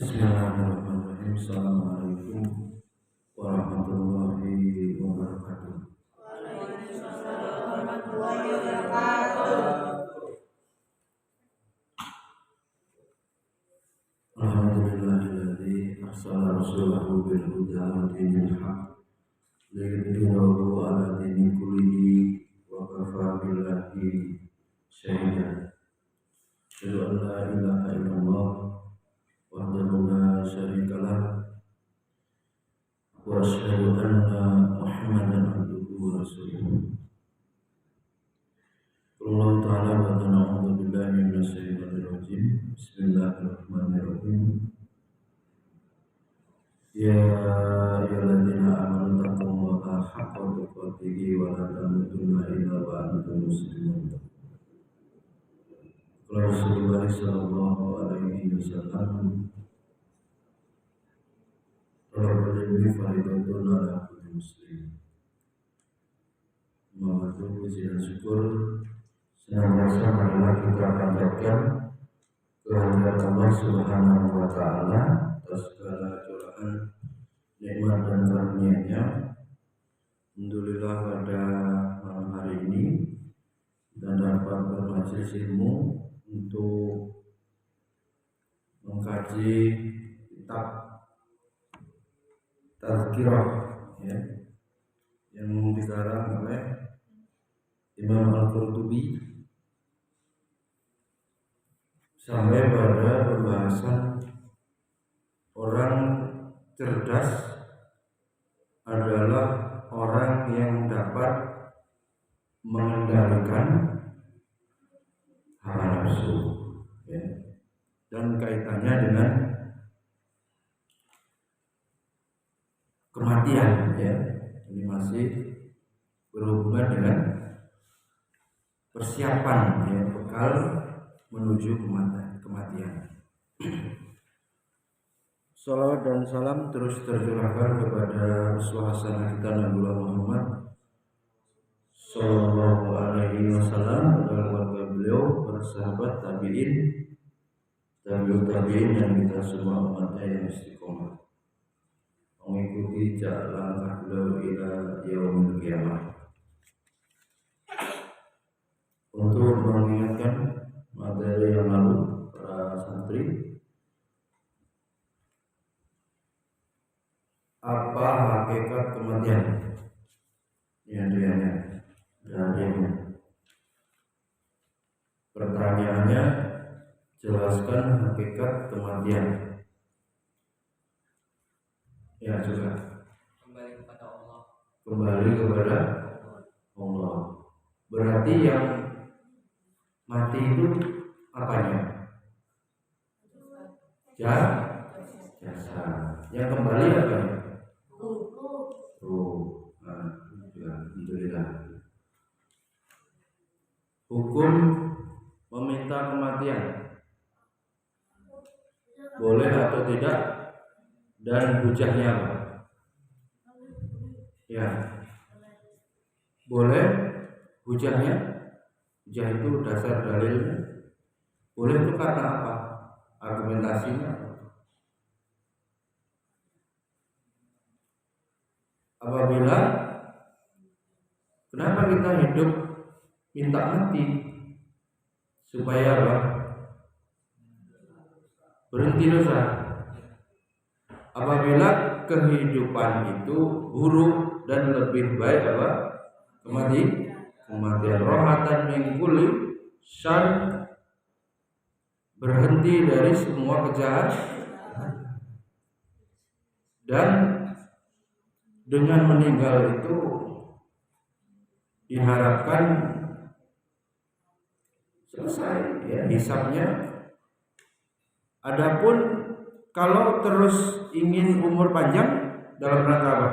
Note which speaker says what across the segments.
Speaker 1: Bismillahirrahmanirrahim. Assalamualaikum warahmatullahi wabarakatuh.
Speaker 2: Waalaikumsalam warahmatullahi wabarakatuh.
Speaker 1: Alhamdulillahilladzi arsala rasulahu bil huda wa dinil haq liyudhhirahu 'ala dini kullihi wa kafaa billahi shahidan. Asyhadu an la ilaha illallah wahdahu la syarika lah wa asyhadu anna Muhammadan abduhu wa rasuluh. Allah Ta'ala wa na'udzu billahi minasy syaithanir rajim. Bismillahirrahmanirrahim. Ya ayyuhalladzina amanu taqullaha haqqa tuqatih wa la tamutunna illa wa antum muslimun. Rasulullah sallallahu alaihi wasallam Rabbul ilmi faridatun ala kulli muslim. Memohon puji dan syukur senantiasa marilah kita panjatkan kehadirat Allah Subhanahu wa taala atas segala curahan nikmat dan karunia-Nya. Alhamdulillah pada malam hari ini kita dapat bermajelis ilmu untuk mengkaji kitab Tazkirah yang dikarang oleh Imam Al-Qurtubi sampai pada pembahasan orang cerdas adalah orang yang dapat mengendalikan hawa nafsu, dan kaitannya dengan kematian, ini masih berhubungan dengan persiapan, bekal menuju kematian. Salawat dan salam terus tercurahkan kepada Rasulullah kita Nabi Muhammad Sallallahu Alaihi Wasallam, dan keluarga beliau, para sahabat, tabiin, tabiut tabiin, dan kita semua umatnya yang istiqomah mengikuti jalan beliau ila yaumil qiyamah. Untuk mengingatkan materi yang lalu, para santri, apa hakikat kematian? Pertanyaannya, jelaskan hakikat kematian. Ya, juga
Speaker 2: Kembali kepada Allah.
Speaker 1: Kembali kepada Allah. Berarti yang mati itu apanya? Jasa. Yang kembali apanya? Ruh. Alhamdulillah. Hukum meminta kematian boleh atau tidak, dan hujahnya apa? Ya, boleh. Hujahnya, hujah itu dasar dalilnya. Boleh itu karena apa? Argumentasinya apa? Apabila kenapa kita hidup minta mati? Supaya apa? Berhenti dosa. Apabila kehidupan itu buruk dan lebih baik apa? Kematian rohatan min kulli syarr, berhenti dari semua kejahatan. Dan dengan meninggal itu diharapkan selesai, hisabnya. Adapun kalau terus ingin umur panjang dalam rangka apa?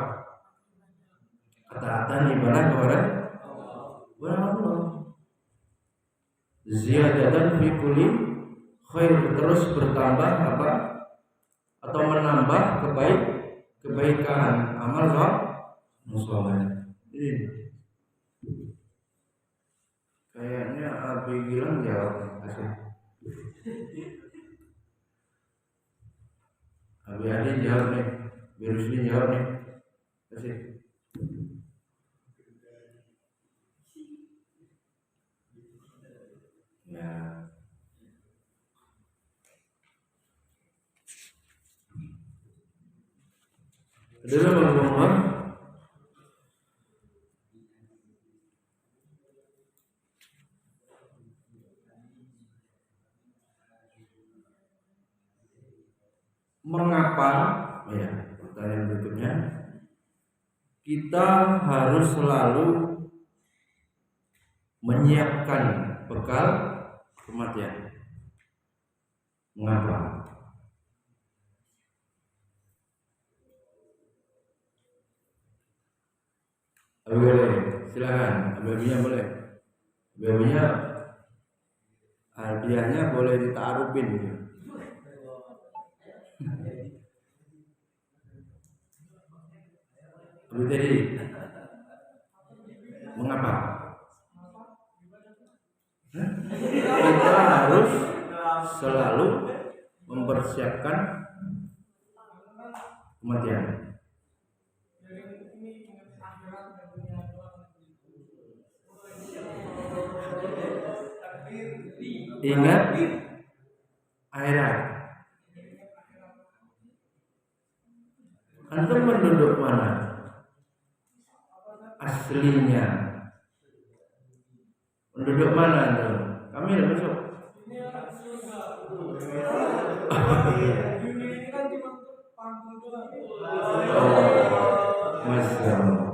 Speaker 1: Ketaatan ibadah kepada Allah. Ziyadatan fi kulli khair, terus bertambah apa? Atau menambah kebaikan amal saleh. Ini kayaknya Abi bilang jawab. Haji jawab nih, biar Rusli jawab nih. Kasih. Ya. Adalah ngomong mengapa, ya, pertanyaan berikutnya, kita harus selalu menyiapkan bekal kematian. Mengapa? Boleh, silakan. Ababinya boleh. Ababinya hadiahnya boleh ditaruhin. Jadi, mengapa? Kita harus selalu mempersiapkan kematian. Ingat akhirat. Antum penduduk mana? Aslinya penduduk mana antum? Kami udah masuk. Masya Allah.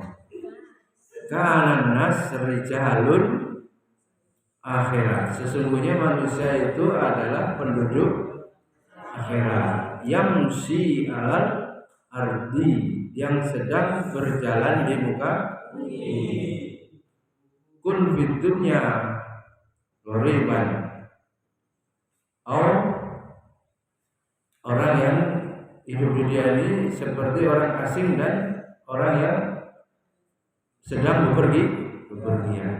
Speaker 1: Kana nas rijalun akhirat. Sesungguhnya manusia itu adalah penduduk akhirat. Yamsi alal ardi, yang sedang berjalan di muka bumi. Kun fid dunya ghoriban, orang yang hidup di dunia ini seperti orang asing dan orang yang sedang bepergian.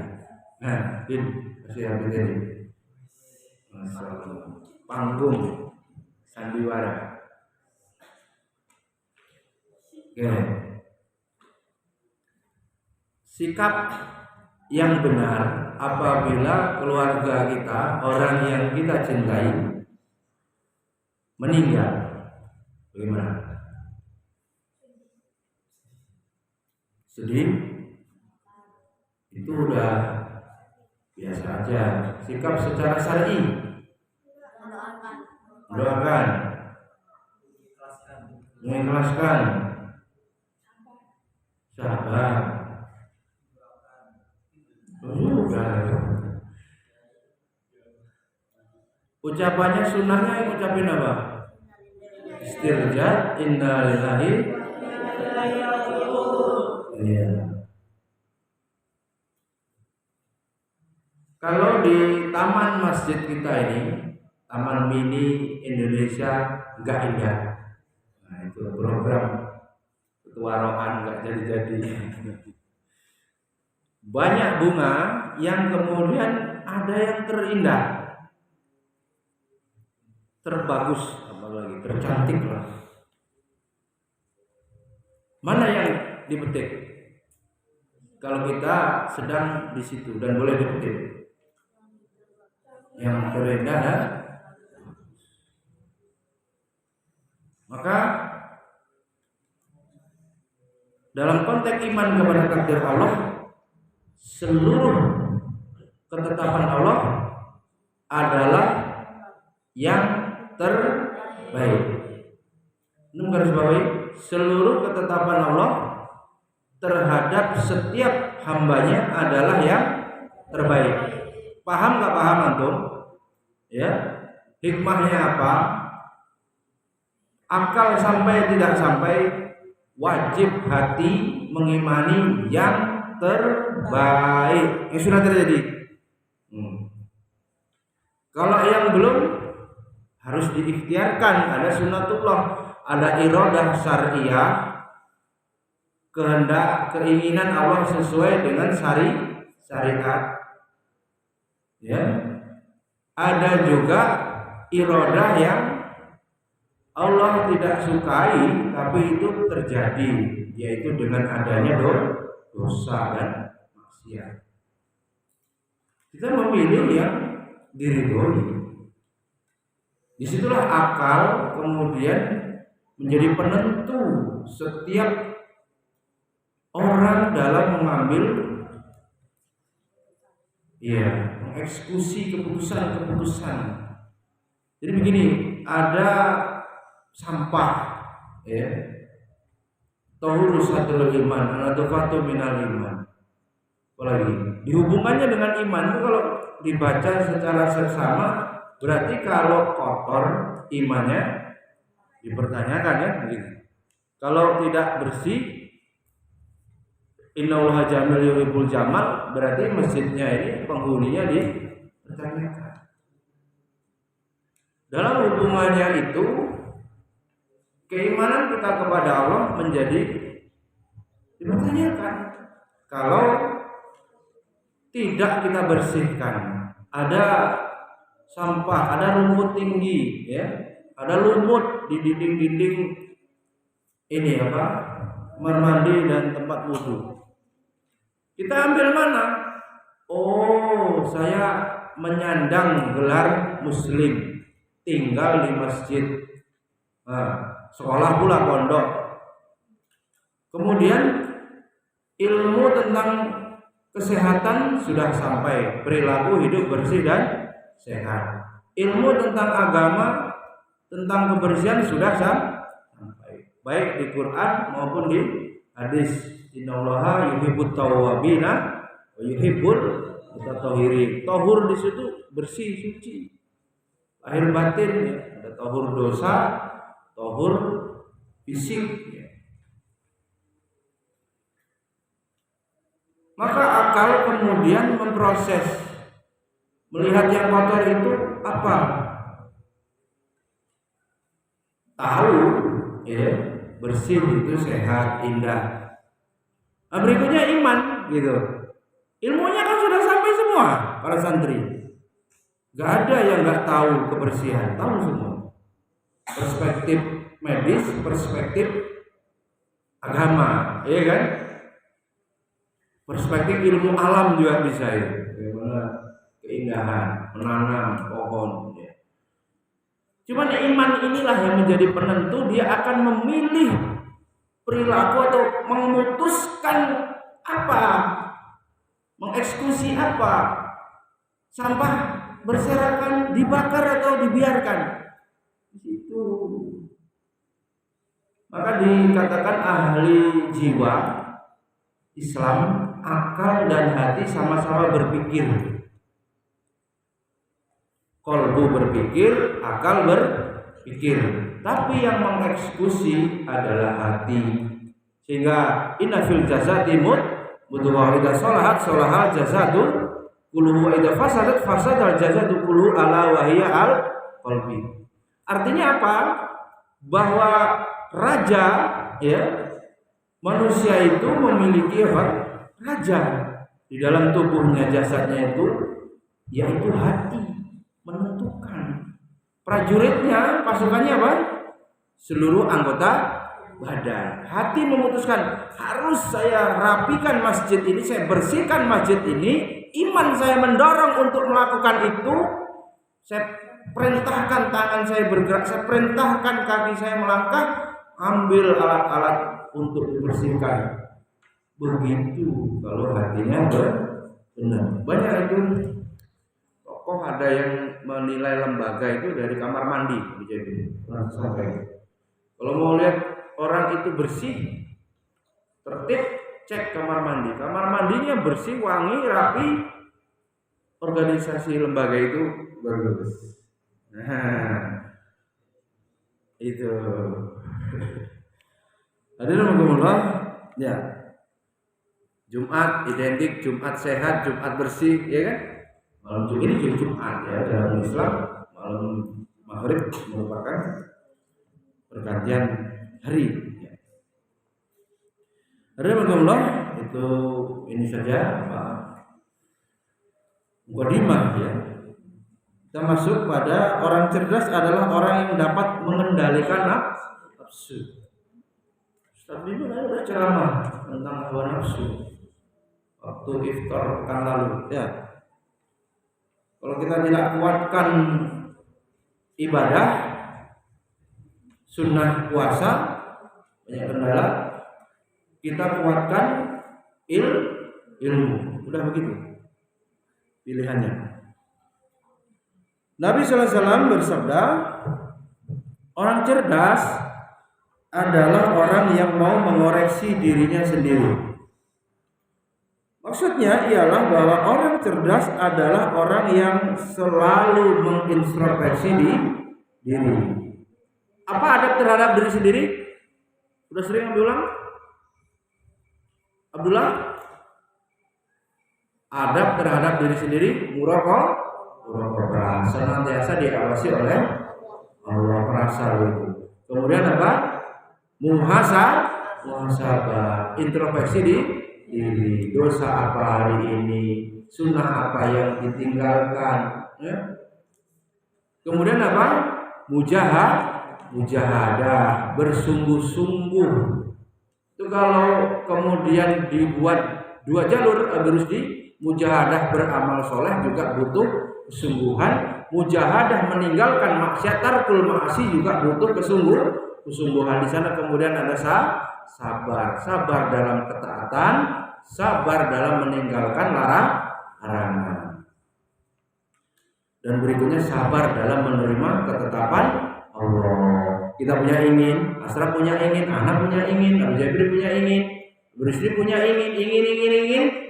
Speaker 1: Nah, kasih habis tadi. Masalah panggung sandiwara. Oke. Sikap yang benar apabila keluarga kita, orang yang kita cintai meninggal, bagaimana? Sedih? Itu udah biasa aja. Sikap secara syar'i, mendoakan, mengikhlaskan, sabar. Ucapannya sunnahnya ngucapin apa? Istirja, inna lillahi. Iya. Kalau di taman masjid kita ini, Taman Mini Indonesia nggak indah. Nah, itu program ketua rohan nggak jadi-jadi. Banyak bunga yang kemudian ada yang terindah, terbagus, apalagi tercantik lah. Mana yang dipetik? Kalau kita sedang di situ dan boleh dipetik, yang terindah, ya? Maka dalam konteks iman kepada takdir Allah, seluruh ketetapan Allah adalah yang terbaik. Ini garis bawahi, seluruh ketetapan Allah terhadap setiap hambanya adalah yang terbaik. Paham gak paham antum? Ya, hikmahnya apa? Akal sampai tidak sampai, wajib hati mengimani yang terbaik. Ini sudah terjadi. Kalau yang belum, harus diikhtiarkan. Ada sunnatullah, ada iradah syariah, kehendak, keinginan Allah sesuai dengan syariat. Ya. Ada juga iradah yang Allah tidak sukai tapi itu terjadi, yaitu dengan adanya dosa dan maksiat. Kita memilih yang diridhoi. Disitulah akal kemudian menjadi penentu setiap orang dalam mengambil mengeksekusi keputusan-keputusan. Jadi begini, ada sampah tahuru satul iman anadufatu minal iman. Apalagi dihubungannya dengan iman itu kalau dibaca secara seksama berarti kalau kotor imannya dipertanyakan ya begitu. Kalau tidak bersih innallaha jamil yuhibbul jamal berarti masjidnya ini penghuninya dipertanyakan. Dalam hubungannya itu keimanan kita kepada Allah menjadi dipertanyakan. Kalau tidak kita bersihkan, ada sampah, ada rumput tinggi, ada lumut di dinding-dinding ini kamar mandi dan tempat wudhu. Kita ambil mana? Oh, saya menyandang gelar muslim, tinggal di masjid, sekolah pula pondok. Kemudian ilmu tentang kesehatan sudah sampai, perilaku hidup bersih dan sehat. Ilmu tentang agama, tentang kebersihan sudah sampai, baik di Quran maupun di hadis. Innallaha yuhibbut tawwabina wa yuhibbul mutatahhirin. Tahur di situ bersih, suci, lahir batin ya. Ada tahur dosa, tahur fisik ya. Maka akal kemudian memproses, melihat yang kotor itu apa? Tahu bersih itu sehat, indah. Nah, berikutnya iman gitu. Ilmunya kan sudah sampai semua para santri. Gak ada yang gak tahu kebersihan, tahu semua. Perspektif medis, perspektif agama, iya kan? Perspektif ilmu alam juga bisa ya. Bagaimana keindahan menanam pohon ya. Cuman iman inilah yang menjadi penentu, dia akan memilih perilaku atau memutuskan apa, mengeksekusi apa. Sampah berserakan, dibakar atau dibiarkan. Di situ. Maka dikatakan ahli jiwa Islam, akal dan hati sama-sama berpikir. Qalbu berpikir, akal berpikir. Tapi yang mengeksekusi adalah hati. Sehingga inna fil jasadi mudghah idza salahat jasadu kulluhu idza fasadat fasadal jasadu kulluhu ala wa hiya al qalbi. Artinya apa? Bahwa raja manusia itu memiliki raja di dalam tubuhnya, jasadnya itu yaitu hati, menentukan. Prajuritnya, pasukannya apa? Seluruh anggota badan. Hati memutuskan, harus saya rapikan masjid ini, saya bersihkan masjid ini. Iman saya mendorong untuk melakukan itu. Saya perintahkan tangan saya bergerak, saya perintahkan kaki saya melangkah, ambil alat-alat untuk dibersihkan. Begitu kalau hatinya benar. Banyak itu tokoh ada yang menilai lembaga itu dari kamar mandi dijadiin. Sampai kalau mau lihat orang itu bersih, tertib, cek kamar mandi. Kamar mandinya bersih, wangi, rapi, organisasi lembaga itu bagus. Nah, itu. Hadirin ya. Jumat identik Jumat sehat, Jumat bersih, ya kan? Malam Jumat ini Jumat ya, dalam Islam malam Maghrib merupakan pergantian hari. Alhamdulillah itu ini saja Pak mukadimah ya. Kita masuk pada orang cerdas adalah orang yang dapat mengendalikan nafsu. Ustaz Bibu ada ceramah tentang hawa nafsu waktu iftar pekan lalu. Ya, kalau kita tidak kuatkan ibadah, sunnah puasa, banyak kendala, kita kuatkan ilmu. Udah begitu pilihannya. Nabi sallallahu alaihi wasallam bersabda, orang cerdas adalah orang yang mau mengoreksi dirinya sendiri. Maksudnya ialah bahwa orang cerdas adalah orang yang selalu mengintrospeksi diri. Apa adab terhadap diri sendiri? Sudah sering diulang? Abdullah? Adab terhadap diri sendiri, muraqabah, senantiasa diawasi oleh Allah, perasa itu. Kemudian apa? Muhasabah, introspeksi diri, dosa apa hari ini, sunnah apa yang ditinggalkan, ya. Kemudian apa? Mujahadah, bersungguh-sungguh. Itu kalau kemudian dibuat dua jalur, harus di mujahadah beramal soleh juga butuh kesungguhan, mujahadah meninggalkan maksiat tarkul ma'asi juga butuh kesungguhan. Di sana kemudian ada sabar dalam ketaatan, sabar dalam meninggalkan larangan. Dan berikutnya sabar dalam menerima ketetapan Allah. Kita punya ingin, Asraf punya ingin, anak punya ingin, Abu Jabir punya ingin, beristri punya ingin.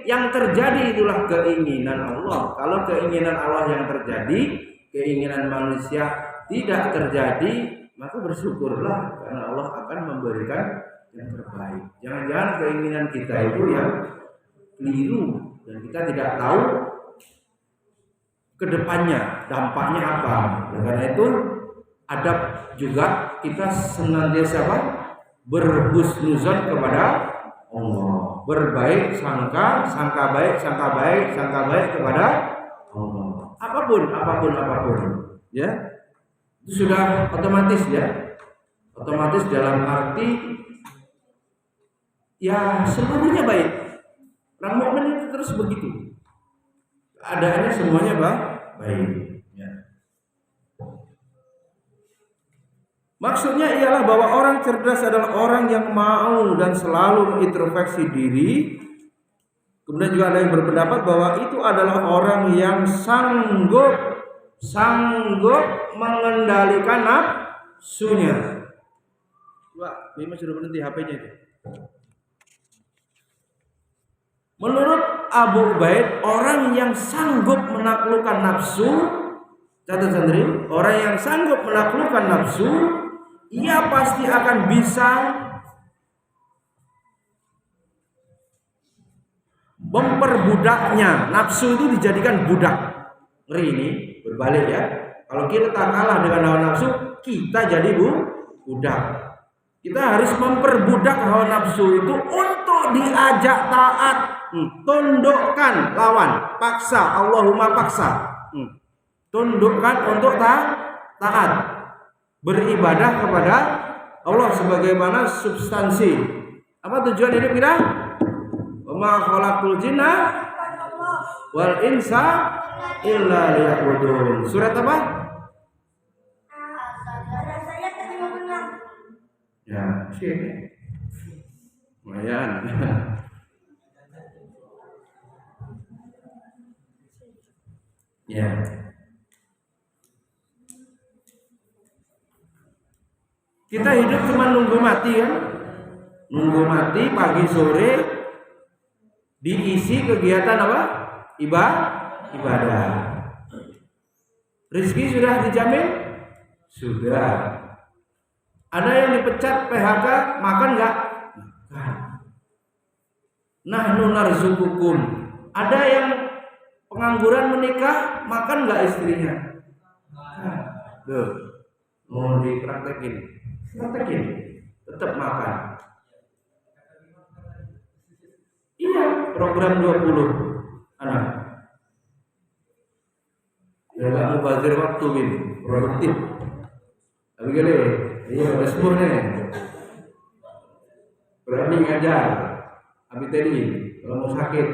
Speaker 1: Yang terjadi itulah keinginan Allah. Kalau keinginan Allah yang terjadi, keinginan manusia tidak terjadi, maka bersyukurlah karena Allah akan memberikan yang terbaik. Jangan-jangan keinginan kita itu yang keliru dan kita tidak tahu kedepannya dampaknya apa. Karena itu adab juga kita senantiasa berhusnuzon kepada Allah, berbaik sangka baik kepada Allah. Apapun, ya, itu sudah otomatis ya, otomatis dalam arti ya seluruhnya baik. Orang mukmin itu terus begitu, keadaannya semuanya baik. Ya. Maksudnya ialah bahwa orang cerdas adalah orang yang mau dan selalu mengintrospeksi diri. Kemudian juga ada yang berpendapat bahwa itu adalah orang yang sanggup mengendalikan nafsunya. Pak, Bima sudah berhenti HP-nya itu. Menurut Abu Ubaid, orang yang sanggup menaklukkan nafsu, catat sendiri, orang yang sanggup menaklukkan nafsu, ia pasti akan bisa memperbudaknya. Nafsu itu dijadikan budak. Ngeri ini berbalik ya. Kalau kita kalah dengan hawa nafsu, kita jadi budak. Kita harus memperbudak hawa nafsu itu untuk diajak taat. Tundukkan lawan, paksa, Allahumma paksa. Tundukkan untuk taat. Beribadah kepada Allah sebagaimana substansi. Apa tujuan hidup kita? Wa ma khalaqul jinna wal insa illa liya'budun. Surat apa? Ya, sini. Lumayan. Ya. Kita hidup cuma nunggu mati kan? Nunggu mati pagi sore diisi kegiatan apa? Ibadah. Rizki sudah dijamin? Sudah. Ada yang dipecat PHK, makan enggak? Nahnu narzuqukum. Ada yang pengangguran menikah, makan enggak istrinya? Tuh, mau dipraktekin. Tetap makan. Iya, program 20 anak. Udah gak mubazir waktu ini, produktif. Tapi gini, iya udah sembuh nih. Berani ngajar. Abi tadi, kalau mau sakit,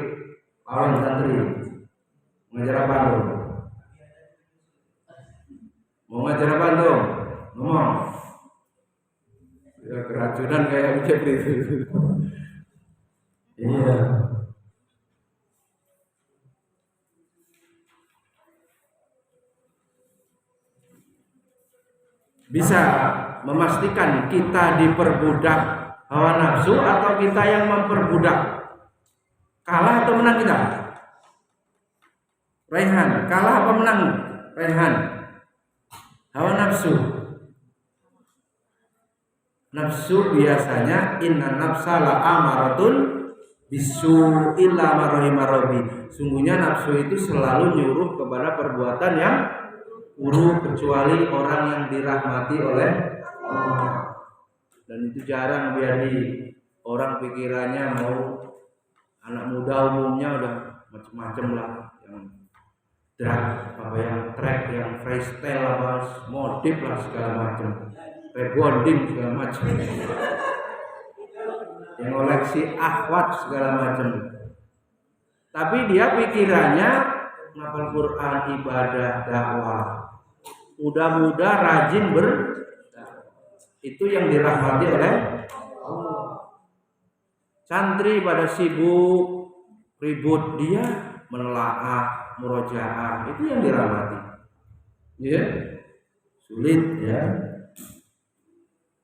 Speaker 1: lawan santri. Ngajar apa tuh? Mau ngajar apa tuh? Ngomong. Ya keracunan kayak ucap itu. Iya. Bisa memastikan kita diperbudak hawa nafsu atau kita yang memperbudak? Kalah atau menang kita? Rehan, kalah apa menang? Rehan. Hawa nafsu. Nafsu biasanya inna nafsa la amaratun bisu illa marahima rabbi. Sungguhnya nafsu itu selalu nyuruh kepada perbuatan yang buruk kecuali orang yang dirahmati oleh Allah. Dan itu jarang biar orang pikirannya mau anak muda umumnya udah macam-macam lah, yang drag apa yang track yang freestyle apa modif lah segala macam, rebonding segala macam, yang koleksi akhwat segala macam. Tapi dia pikirannya ngapal Quran, ibadah, dakwah. Muda-muda rajin itu yang dirahmati oleh Allah. Santri pada sibuk ribut, dia menelaah, murojaah, itu yang dirahmati. Ya, sulit ya.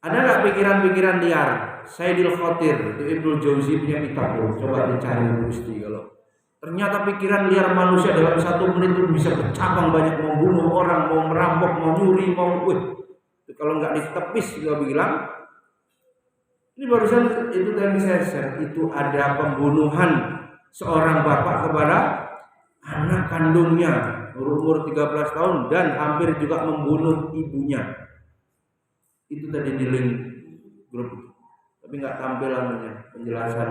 Speaker 1: Ada nggak pikiran-pikiran liar? Sayyidil Khatir itu Ibnu Jauzi punya kitab, coba dicari Gusti kalau. Ternyata pikiran liar manusia dalam 1 menit itu bisa bercabang banyak, mau bunuh orang, mau merampok, mau nyuri, mau kalau nggak ditepis juga bilang. Ini barusan itu yang saya share, itu ada pembunuhan seorang bapak kepada anak kandungnya berumur 13 tahun dan hampir juga membunuh ibunya. Itu tadi di link grup, tapi nggak tampil namanya penjelasan,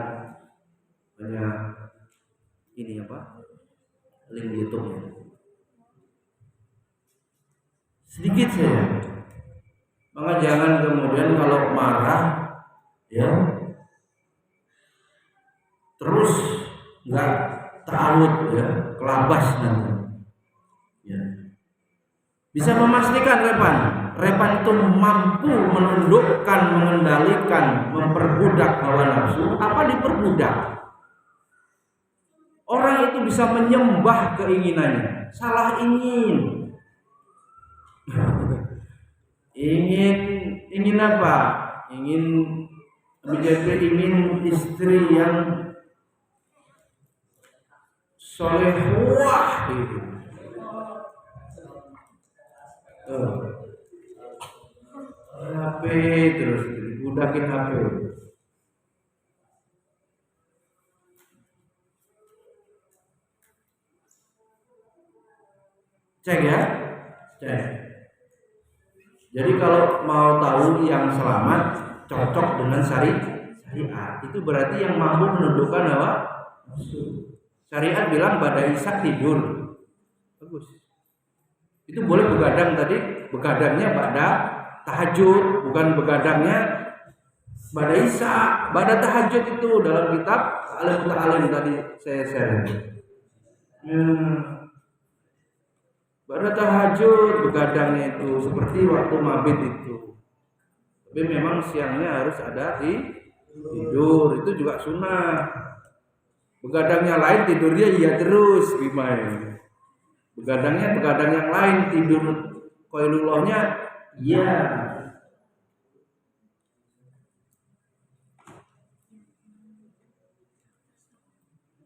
Speaker 1: hanya ini apa link di YouTube-nya. Sedikit saja. Maka jangan kemudian kalau marah ya terus nggak ta'awud ya, kelabas nanti. Ya. Bisa memastikan Repan itu mampu menundukkan, mengendalikan, memperbudak hawa nafsu apa diperbudak? Orang itu bisa menyembah keinginannya, salah ingin apa? Ingin istri yang solehah gitu. HP terus budakin HP. Cek ya, cek. Jadi kalau mau tahu yang selamat cocok dengan syariat, itu berarti yang mampu menundukkan hawa nafsu. Syariat bilang pada Isa tidur, bagus. Itu boleh begadang tadi, begadangnya pada tahajud, bukan begadangnya pada Isa. Pada tahajud itu dalam kitab Al-Ta'alim tadi saya share. Pada tahajud begadangnya itu seperti waktu mabit itu. Tapi memang siangnya harus ada tidur, itu juga sunnah. Begadangnya lain, tidurnya iya terus gimana? Begadangnya begadang yang lain, tidur qailullahnya iya.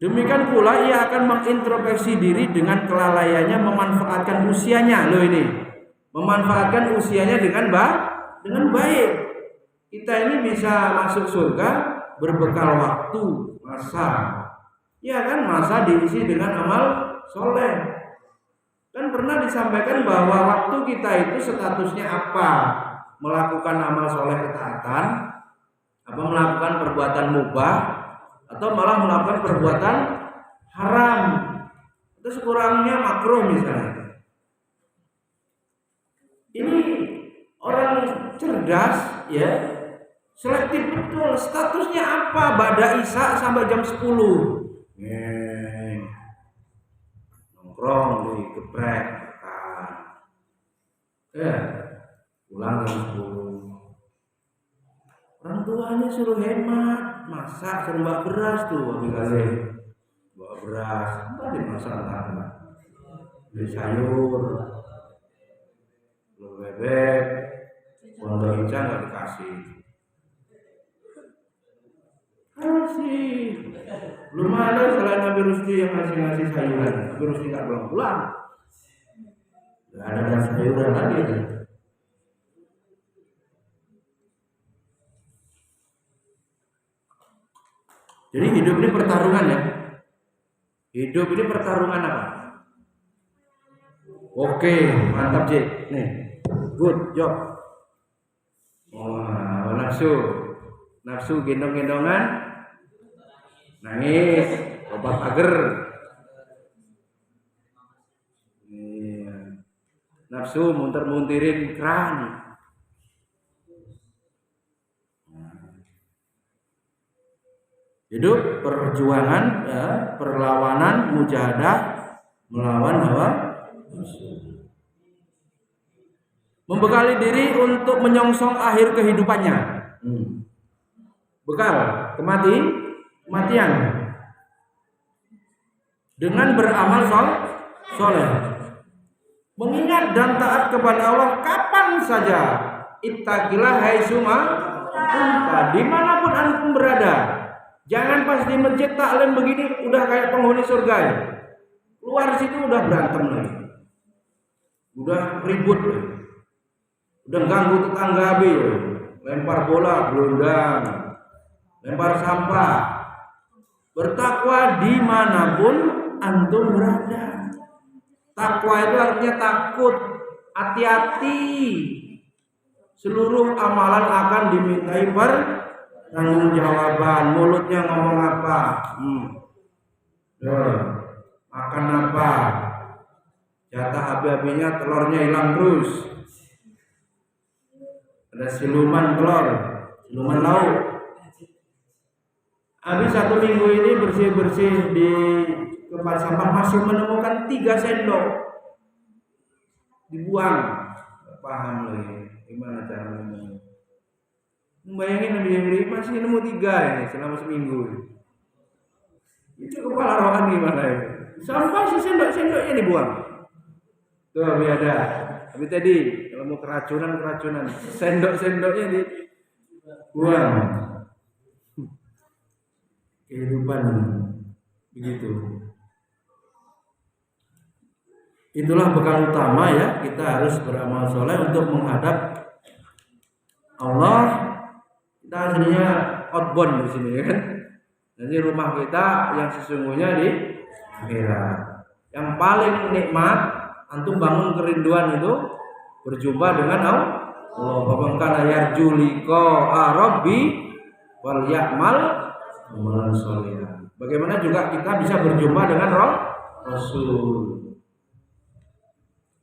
Speaker 1: Demikian pula ia akan mengintrospeksi diri dengan kelalaiannya memanfaatkan usianya. Loh ini, memanfaatkan usianya dengan baik. Kita ini bisa masuk surga berbekal waktu, masa. Ya kan, masa diisi dengan amal soleh. Kan pernah disampaikan bahwa waktu kita itu statusnya apa? Melakukan amal soleh ketaatan, apa melakukan perbuatan mubah, atau malah melakukan perbuatan haram, itu sekurangnya makruh misalnya. Orang cerdas ya, selektif betul. Statusnya apa? Ba'da Isya sampai jam 10. Nongkrong di geprek makan. Ya, pulang jam 10. Orang tuanya suruh hemat, masak, suruh bawa beras tuh, kali bawa beras, entah dimasak entah beli sayur, telur bebek, wortel hijau nggak dikasih. Kasih. Belum ada selain Nabi Rusdi yang ngasih sayuran. Nabi Rusdi nggak pulang. Nggak ada sayuran lagi. Jadi hidup ini pertarungan ya. Hidup ini pertarungan apa? Oke, mantap Jek. Nih, good job. Wah, nafsu gendong-gendongan, nangis, obat pager. Nafsu muntir-muntirin keran. Hidup perjuangan ya, perlawanan mujahadah melawan hawa nafsu. Membekali diri untuk menyongsong akhir kehidupannya. Bekal kematian dengan beramal soleh, mengingat dan taat kepada Allah kapan saja. Ittaqilah haitsuma kunta, dimanapun antum berada. Jangan pas di masjid taklim begini udah kayak penghuni surga ya. Keluar situ udah berantem lagi, udah ribut lagi, udah ganggu tetangga habis, lempar bola, gelondang, lempar sampah. Bertakwa dimanapun antum berada. Takwa itu artinya takut, hati-hati. Seluruh amalan akan dimintai pertanggungjawaban. Mulutnya ngomong apa? Makan apa? Jatah habis-habisnya telurnya hilang terus. Ada siluman telur, siluman lauk. Habis 1 minggu ini bersih-bersih di tempat sampah masih menemukan 3 sendok dibuang. Gak paham lagi gimana caranya. Bayangin dia masih nemu 3 ini selama seminggu. Itu kepala rohan gimana ya? Sampah sendok-sendoknya dibuang. Tuh ada. Tapi tadi kalau mau keracunan sendok-sendoknya dibuang. Kehidupan begitu. Itulah bekal utama ya, kita harus beramal soleh untuk menghadap Allah. Kita aslinya outbound di sini kan. Jadi rumah kita yang sesungguhnya di akhirat. Yang paling nikmat antum bangun kerinduan itu berjumpa dengan Allah. Wa kana yarju liqa rabbi wal ya'mal amalan sholih. Bagaimana juga kita bisa berjumpa dengan Rasul.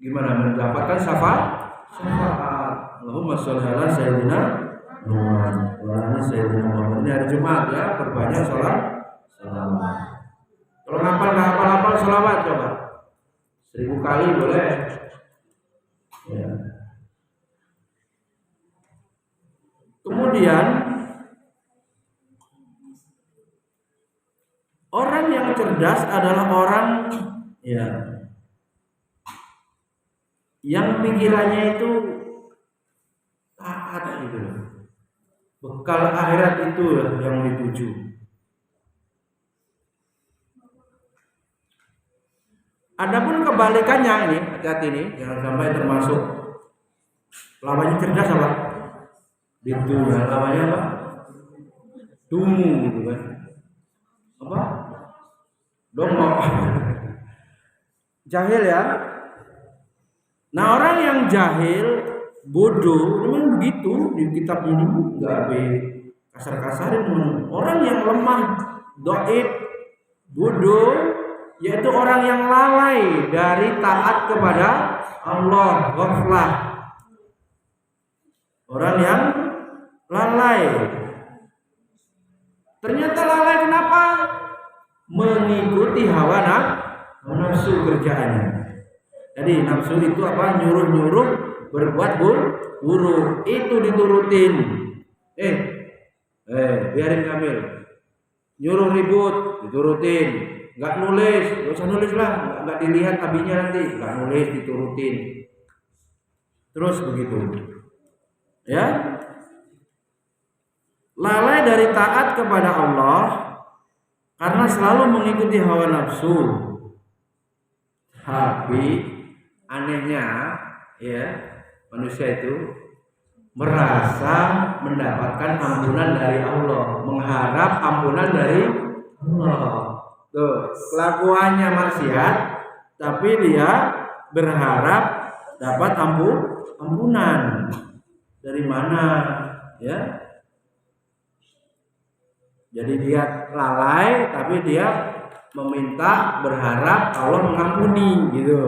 Speaker 1: Gimana mendapatkan syafaat? Allahumma sholli ala sayyidina Muhammad wa ala sayyidina Muhammad. Ini hari Jumat ya, perbanyak sholat. Kalau nggak hafal sholawat coba 1000 kali boleh. Ya. Kemudian orang yang cerdas adalah orang ya yang pikirannya itu taat gitu. Bekal akhirat itu yang dituju. Adapun kebalikannya ini, hati-hati ini, jangan sampai termasuk lawannya cerdas apa? Itu lawannya apa? Dungu gitu kan. Apa? Dongok. Jahil ya. Nah, orang yang jahil, bodoh, memang begitu di kitab ini enggak kasar-kasarin. Orang yang lemah, dhaif, bodoh, yaitu orang yang lalai dari taat kepada Allah, ghaflah. Orang yang lalai. Ternyata lalai kenapa? Mengikuti hawa nafsu kerjaannya. Jadi nafsu itu apa? Nyuruh-nyuruh berbuat buruk. Itu diturutin. Biarin ngambil. Nyuruh ribut, diturutin. Nggak nulis, nggak usah nulis lah. Nggak dilihat tabinya nanti. Nggak nulis, diturutin. Terus begitu. Ya. Lalai dari taat kepada Allah karena selalu mengikuti hawa nafsu. Tapi anehnya ya, manusia itu merasa mendapatkan ampunan dari Allah, mengharap ampunan dari Allah. Tuh, kelakuannya maksiat tapi dia berharap dapat ampunan. Dari mana? Ya. Jadi dia lalai tapi dia meminta berharap Allah mengampuni gitu.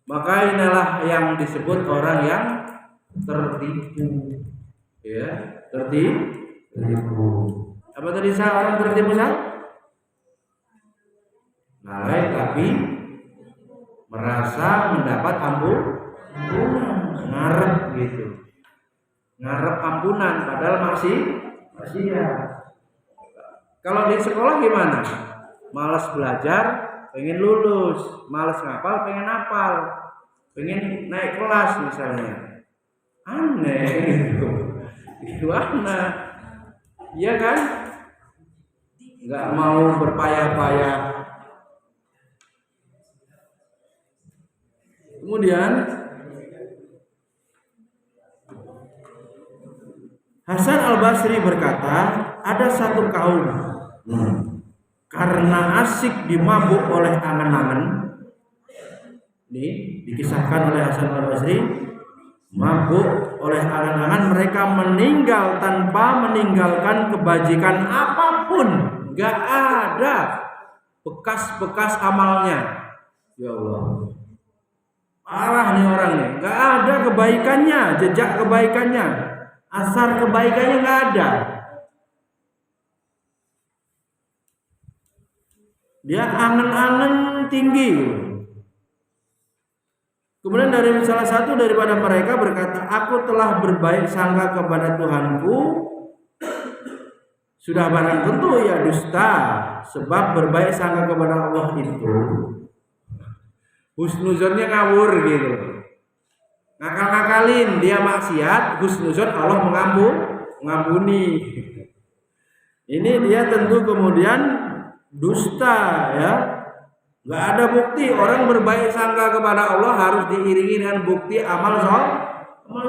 Speaker 1: Maka inilah yang disebut orang yang tertipu. Ya, tertipu. Apa tadi saya orang tertipu saya? Lalai tapi merasa mendapat ampunan, ngarep gitu. Ngarep ampunan padahal masih ya. Kalau di sekolah gimana? Malas belajar, pengen lulus. Malas ngapal, pengen hafal. Pengen naik kelas misalnya. Aneh gitu. Gimana? Iya kan? Nggak mau berpayah-payah. Kemudian Hasan Al-Basri berkata, ada satu kaum karena asik dimabuk oleh angan-angan. Ini dikisahkan oleh Hasan Al-Basri, mabuk oleh angan-angan mereka meninggal tanpa meninggalkan kebajikan apapun, gak ada bekas-bekas amalnya. Ya Allah, parah nih orang nih, gak ada kebaikannya, jejak kebaikannya, asar kebaikannya gak ada. Dia angan-angan tinggi. Kemudian dari salah satu daripada mereka berkata, aku telah berbaik sangka kepada Tuhanku. Sudah barang tentu ya dusta, sebab berbaik sangka kepada Allah itu husnuzonnya ngawur gitu. Ngakal-ngakalin dia maksiat, husnuzon Allah mengampuni. Ini dia tentu kemudian dusta ya. Nggak ada bukti. Orang berbaik sangka kepada Allah harus diiringi dengan bukti amal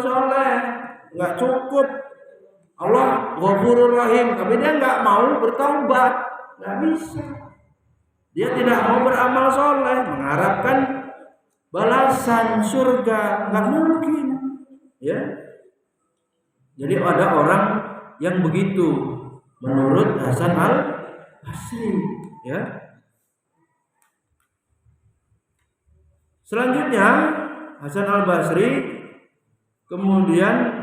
Speaker 1: soleh. Nggak cukup Allah Ghafurur Rahim tapi dia nggak mau bertaubat, nggak bisa. Dia tidak mau beramal soleh mengharapkan balasan surga, nggak mungkin ya. Jadi ada orang yang begitu menurut Hasan Al-Basri ya. Selanjutnya Hasan Al-Basri kemudian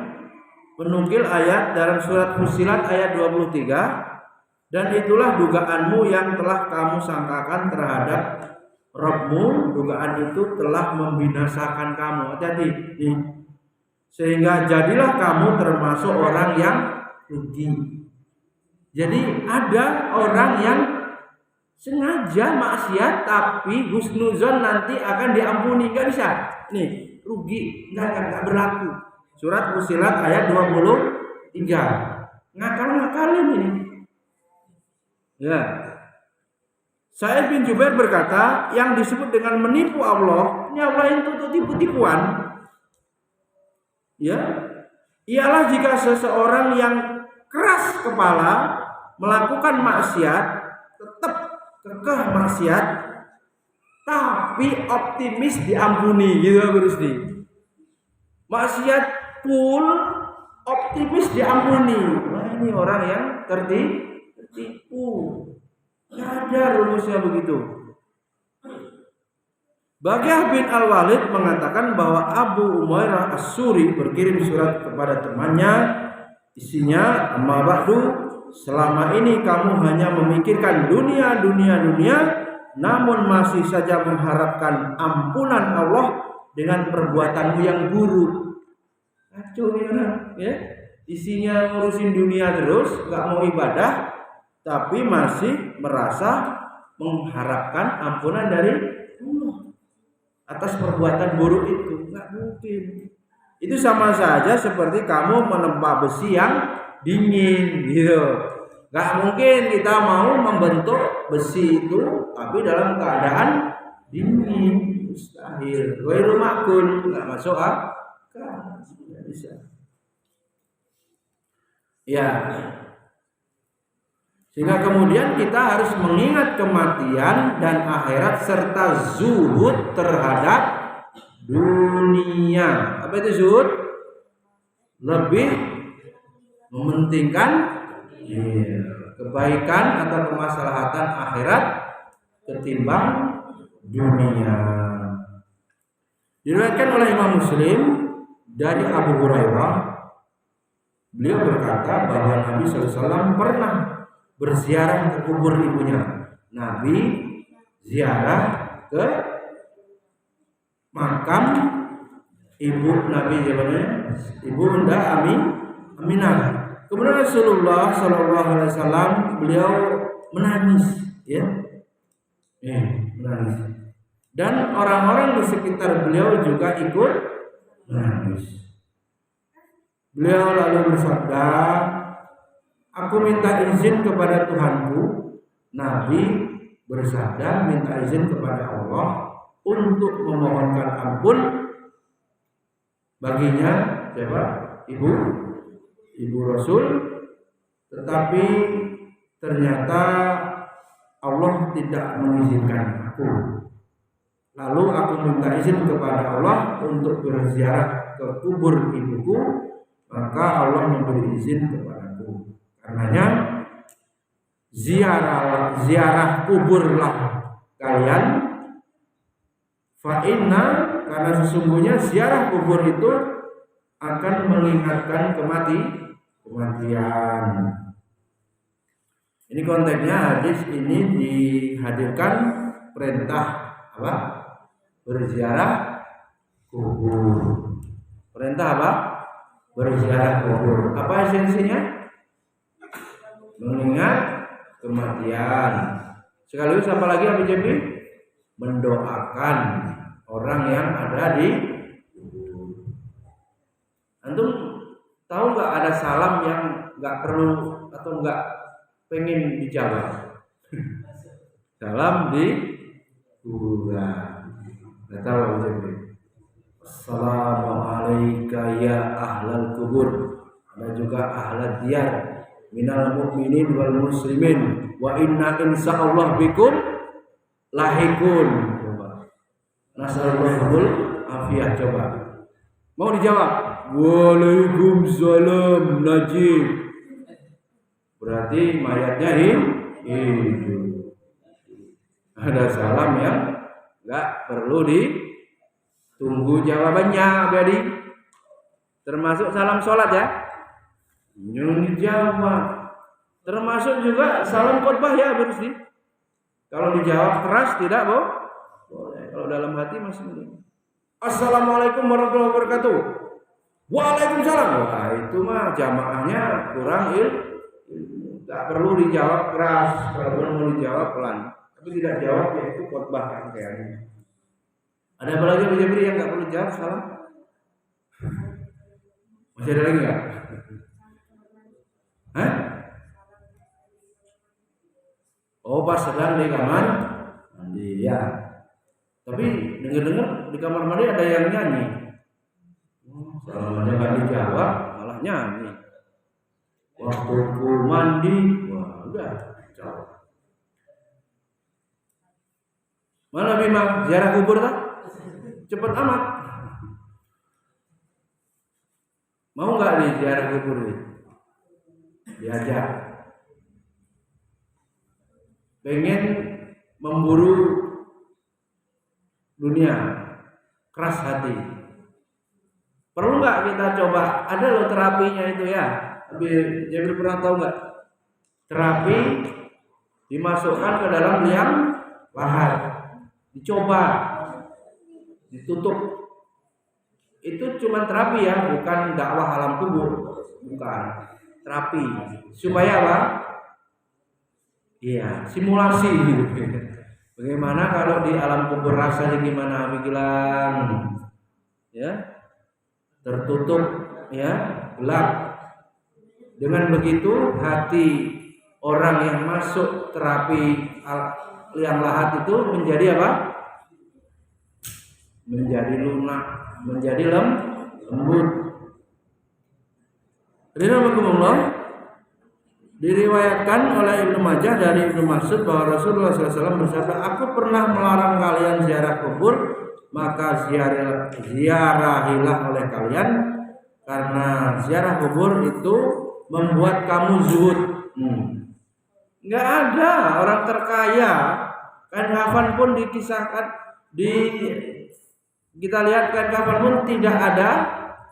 Speaker 1: menukil ayat dalam surat Fussilat ayat 23, dan itulah dugaanmu yang telah kamu sangkakan terhadap Rabbmu, dugaan itu telah membinasakan kamu. Hati-hati nih. Sehingga jadilah kamu termasuk orang yang rugi. Jadi ada orang yang sengaja maksiat tapi husnuzon nanti akan diampuni, nggak bisa. Nih, rugi, nggak berlaku. Surat Fussilat ayat 23. Ngakal-ngakalin ini. Ya. Sa'id bin Jubair berkata, yang disebut dengan menipu Allah, ini Allah itu tipu-tipuan. Ya. Ialah jika seseorang yang keras kepala melakukan maksiat, tetap kekeh maksiat, tapi optimis diampuni, gitu Gusti. Maksiat full, optimis diampuni. Nah, ini orang yang tertipu. Nggak ada rumusnya begitu. Bagyah bin Al-Walid mengatakan bahwa Abu Umairah As-Suri berkirim surat kepada temannya, isinya, amma ba'du, selama ini kamu hanya memikirkan dunia, namun masih saja mengharapkan ampunan Allah dengan perbuatanmu yang buruk. Kacau ya. Isinya ngurusin dunia terus, nggak mau ibadah, tapi masih merasa mengharapkan ampunan dari Allah atas perbuatan buruk itu. Nggak mungkin. Itu sama saja seperti kamu menempa besi yang dingin gitu. Nggak mungkin kita mau membentuk besi itu tapi dalam keadaan dingin, mustahil. Ghairu ma'qul, nggak masuk akal. Nggak bisa. Ya. Sehingga kemudian kita harus mengingat kematian dan akhirat serta zuhud terhadap dunia. Apa itu zuhud? Lebih mementingkan kebaikan atau kemaslahatan akhirat ketimbang dunia. Diriwayatkan oleh Imam Muslim dari Abu Hurairah, beliau berkata bahwa Nabi SAW pernah berziarah ke kubur ibunya. Nabi ziarah ke makam ibu Nabi zamannya, ibu Bunda Aminah. Kemudian Rasulullah SAW beliau menangis, ya, menangis. Dan orang-orang di sekitar beliau juga ikut menangis. Beliau lalu bersabda, aku minta izin kepada Tuhanku. Nabi bersabda minta izin kepada Allah untuk memohonkan ampun baginya, siapa? Ibu Rasul. Tetapi ternyata Allah tidak mengizinkan aku. Lalu aku minta izin kepada Allah untuk berziarah ke kubur ibuku, maka Allah memberi izin kepadaku. Karenanya ziarah kuburlah kalian, fa inna, karena sesungguhnya ziarah kubur itu akan mengingatkan kematian. Ini konteksnya hadis ini dihadirkan perintah apa? Berziarah kubur. Perintah apa? Berziarah kubur. Apa esensinya? Mengingat kematian. Sekaligus apa lagi Abi Jabri? Mendoakan orang yang ada di kubur. Antum tahu nggak ada salam yang nggak perlu atau nggak pengen dijawab? Salam di kuburan. Nggak tahu Abi Jabri. Assalamualaikum ya ahlal kubur. Ada juga ahlal diyar minal mu'minin wal muslimin wa inna insyaallah bikum lahikun. Coba. Nasallallahu afiyah, coba. Mau dijawab? Waalaikumsalam Najib. Berarti mayatnya hidup. Ada salam yang enggak perlu ditunggu jawabannya, Badi. Termasuk salam sholat ya. Nyuruh dijawab. Termasuk juga salam khutbah ya harus di. Kalau dijawab keras tidak boleh. Kalau dalam hati masih boleh. Assalamualaikum warahmatullahi wabarakatuh. Waalaikumsalam. Wah, itu mah jamaahnya kurang ilmu. Tak perlu dijawab keras, kalau mau dijawab pelan. Tapi tidak jawab ya itu khutbah kan kayaknya. Ada apa lagi beri yang nggak perlu jawab salam? Masih ada lagi nggak? Hah? Oh, pas sedang di kamar mandi ya. Tapi dengar-dengar di kamar mandi ada yang nyanyi. Salamnya nggak dijawab, malah nyanyi. Waktu ku mandi, wah udah jawab. Mana Bima ziarah kubur tak? Cepet amat. Mau nggak di ziarah kubur ini? Diajak. Pengen memburu dunia, keras hati. Perlu nggak kita coba? Ada loh terapinya itu ya. Jadi pernah tahu nggak? Terapi dimasukkan ke dalam liang lahat, dicoba, ditutup. Itu cuma terapi ya, bukan dakwah alam kubur, bukan. Terapi supaya apa? Iya, simulasi gitu. Bagaimana kalau di alam kubur rasanya gimana, Mikilan? Ya, tertutup, ya, gelap. Dengan begitu hati orang yang masuk terapi liang lahat itu menjadi apa? Menjadi lunak, menjadi lembut. Ridwanullah diriwayatkan oleh Ibnu Majah dari Ibnu Mas'ud bahwa Rasulullah SAW bersabda, aku pernah melarang kalian ziarah kubur, maka ziarahilah oleh kalian, karena ziarah kubur itu membuat kamu zuhud. Nggak ada orang terkaya, kain kafan pun dikisahkan kita lihat kain kafan pun tidak ada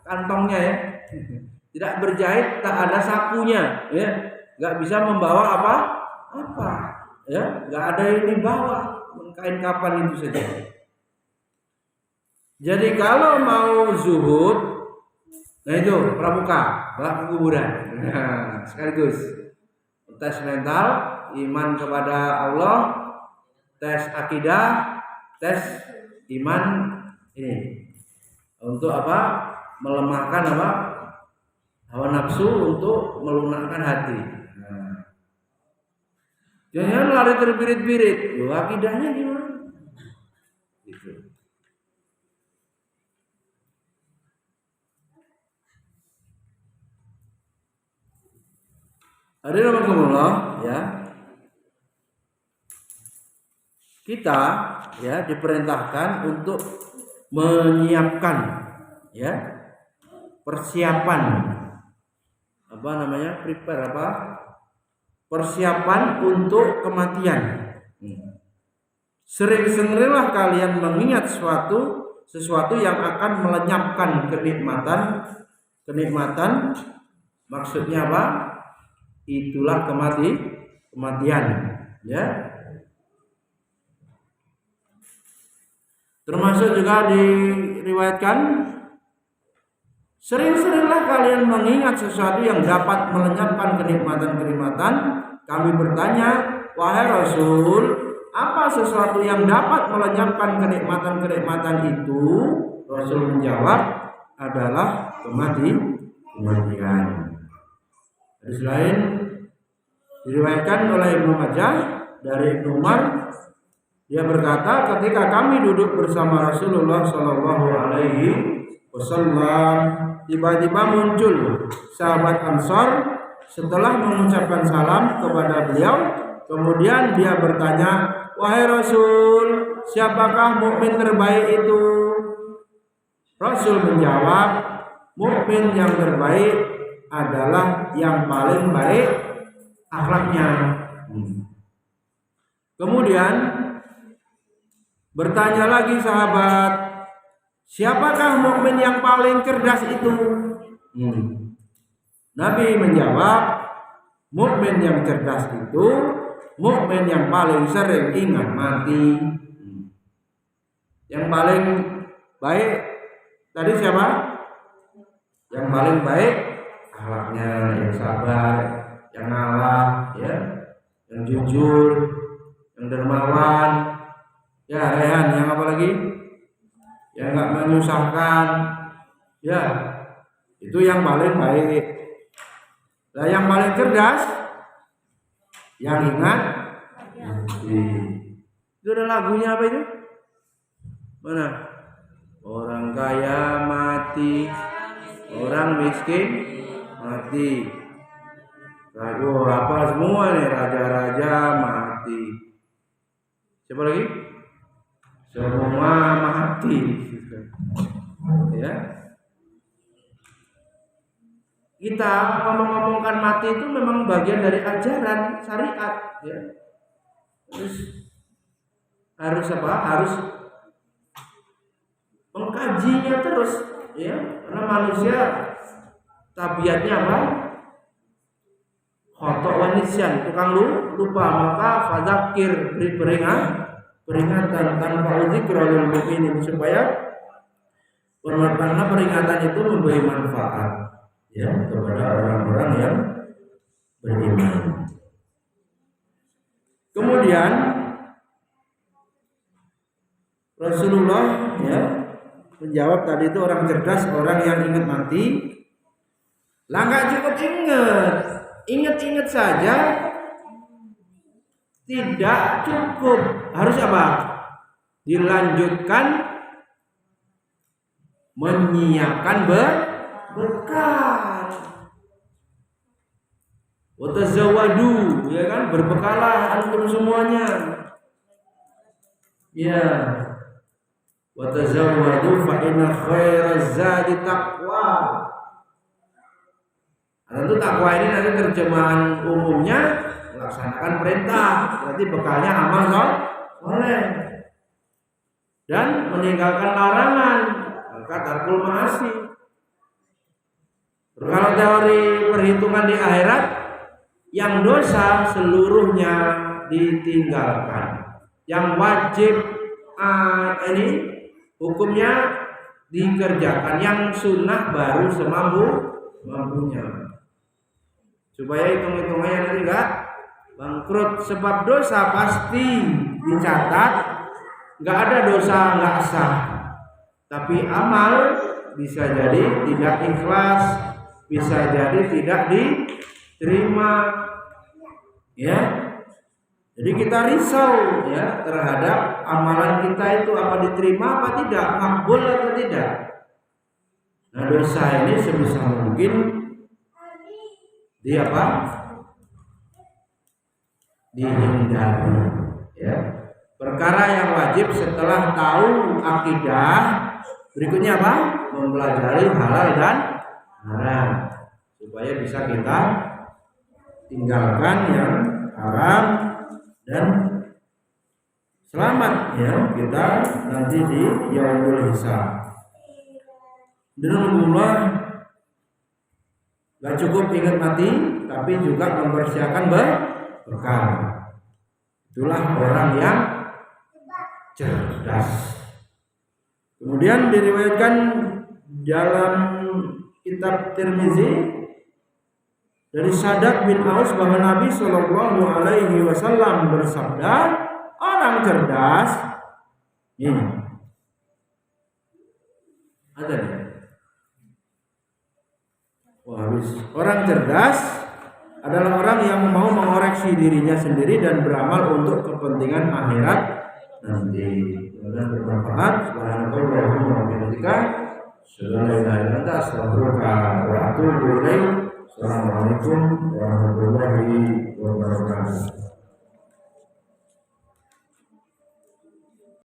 Speaker 1: kantongnya ya, tidak berjahit, tak ada sakunya ya, nggak bisa membawa apa ya, nggak ada yang dibawa, kain kafan itu saja. Jadi kalau mau zuhud, nah itu pramuka, kuburan, sekaligus tes mental, iman kepada Allah, tes akidah, tes iman ini untuk apa? Melemahkan apa? Hawa nafsu, untuk melunakkan hati. Jangan lari terbirit-birit. Loh, akidahnya gimana? Gitu. Alhamdulillah ya. Kita ya diperintahkan untuk menyiapkan ya, persiapan apa namanya, prepare apa, persiapan untuk kematian. Sering-seringlah kalian mengingat sesuatu yang akan melenyapkan kenikmatan. Maksudnya apa? Itulah kematian ya. Termasuk juga diriwayatkan, sering-seringlah kalian mengingat sesuatu yang dapat melenyapkan kenikmatan. Kami bertanya, wahai Rasul, apa sesuatu yang dapat melenyapkan kenikmatan itu? Rasul menjawab, adalah kematian. Hadis lain diriwayatkan oleh Ibnu Majah dari Ibnu Umar, dia berkata, ketika kami duduk bersama Rasulullah Shallallahu Alaihi Wasallam, tiba-tiba muncul sahabat Ansor setelah mengucapkan salam kepada beliau. Kemudian dia bertanya, wahai Rasul, siapakah mukmin terbaik itu? Rasul menjawab, mukmin yang terbaik adalah yang paling baik akhlaknya. Kemudian bertanya lagi sahabat, siapakah mukmin yang paling cerdas itu? Nabi menjawab, mukmin yang cerdas itu mukmin yang paling sering ingat mati. Yang paling baik tadi siapa? Yang paling baik akhlaknya, yang sabar, yang ngalah, ya, yang jujur, yang dermawan. Ya, Rehan, yang apa lagi? Yang nggak menyusahkan. Ya, itu yang paling baik. Nah, yang paling cerdas, yang ingat. Itu ada lagunya apa itu? Mana? Orang kaya mati, orang miskin mati. Lagu apa semua nih? Raja-raja mati. Siapa lagi? Semua mati. Ya. Kita ngomong-ngomongkan mati itu memang bagian dari ajaran syariat, ya. Harus apa? mengkajinya terus, ya, karena manusia tabiatnya apa? Khotok wa nisyan, tukang lupa, maka fadzakir, beri peringatan tanpa dzikra lil mukminin, supaya karena peringatan itu memberi manfaat, ya, kepada orang-orang yang beriman. Kemudian Rasulullah, ya, menjawab tadi itu orang cerdas, orang yang ingat mati. Lah nggak cukup ingat saja tidak cukup, harus apa? Dilanjutkan menyiapkan bekal. Watazawadu, ya kan, berbekalah antum semuanya. Ya. Watazawadu fa inna khairaz zadi taqwa. Tentu takwa ini nanti terjemahan umumnya melaksanakan perintah, berarti bekalnya amal soleh dan meninggalkan larangan, maka tarkul ma'asi. Kalau teori perhitungan di akhirat, yang dosa seluruhnya ditinggalkan, yang wajib ini hukumnya dikerjakan, yang sunnah baru semampunya, supaya hitung-hitungannya nanti enggak bangkrut. Sebab dosa pasti dicatat, enggak ada dosa enggak sah, tapi amal bisa jadi tidak ikhlas, bisa jadi tidak diterima, ya. Jadi kita risau, ya, terhadap amalan kita itu apa diterima apa tidak, makbul atau tidak. Nah, dosa ini sebisa mungkin dihindari, ya. Perkara yang wajib setelah tahu akidah, berikutnya apa? Mempelajari halal dan haram, supaya bisa kita tinggalkan yang haram dan selamat, ya, kita nanti di yaumul hisab. Alhamdulillah, gak cukup ingat mati, tapi juga mempersiapkan bekal. Itulah orang yang cerdas. Kemudian diriwayatkan dalam kitab Tirmizi dari Shaddad bin Aus bahwa Nabi Shallallahu Alaihi Wasallam bersabda, orang cerdas ini ada nih. Orang cerdas adalah orang yang mau mengoreksi dirinya sendiri dan beramal untuk kepentingan akhirat nanti. Dan bermanfaat. Subhanallahumma wa bihamdika, asyhadu an la ilaha illa anta, astaghfiruka wa atubu ilaik. Assalamualaikum warahmatullahi wabarakatuh.